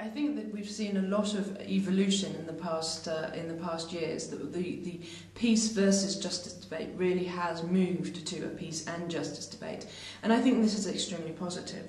I think that we've seen a lot of evolution in the past years. That the peace versus justice debate really has moved to a peace and justice debate, and I think this is extremely positive.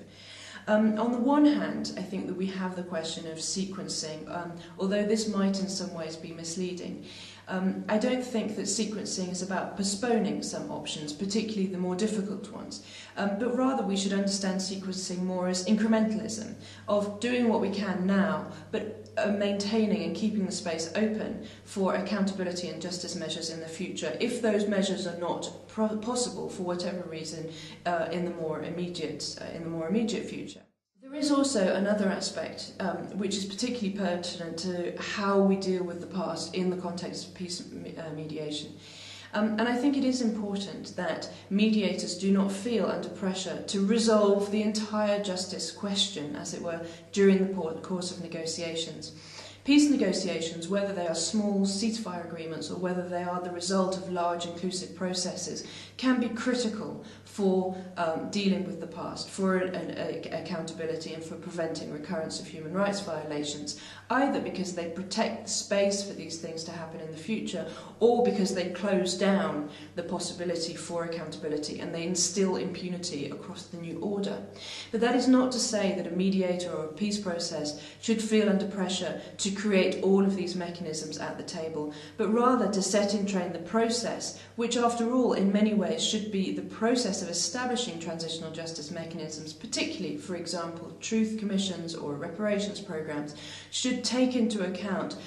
On the one hand, I think that we have the question of sequencing, although this might in some ways be misleading. I don't think that sequencing is about postponing some options, particularly the more difficult ones, but rather we should understand sequencing more as incrementalism, of doing what we can now, but maintaining and keeping the space open for accountability and justice measures in the future, if those measures are not possible for whatever reason in the more immediate future. There is also another aspect which is particularly pertinent to how we deal with the past in the context of peace mediation. And I think it is important that mediators do not feel under pressure to resolve the entire justice question, as it were, during the course of negotiations. Peace negotiations, whether they are small ceasefire agreements or whether they are the result of large inclusive processes, can be critical for dealing with the past, for accountability and for preventing recurrence of human rights violations, either because they protect the space for these things to happen in the future, or because they close down the possibility for accountability and they instill impunity across the new order. But that is not to say that a mediator or a peace process should feel under pressure to create all of these mechanisms at the table, but rather to set in train the process, which after all in many ways should be the process of establishing transitional justice mechanisms, particularly, for example, truth commissions or reparations programs, should take into account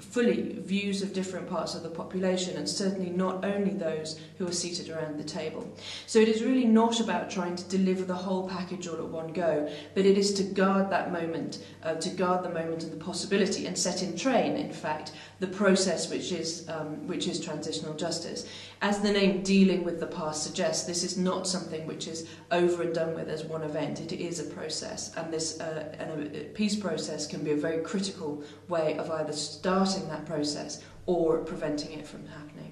fully views of different parts of the population, and certainly not only those who are seated around the table. So it is really not about trying to deliver the whole package all at one go, but it is to guard that moment, and the possibility, and set in train, in fact, the process which is transitional justice. As the name dealing with the past suggests, this is not something which is over and done with as one event. It is a process, and this a peace process can be a very critical way of either starting that process or preventing it from happening.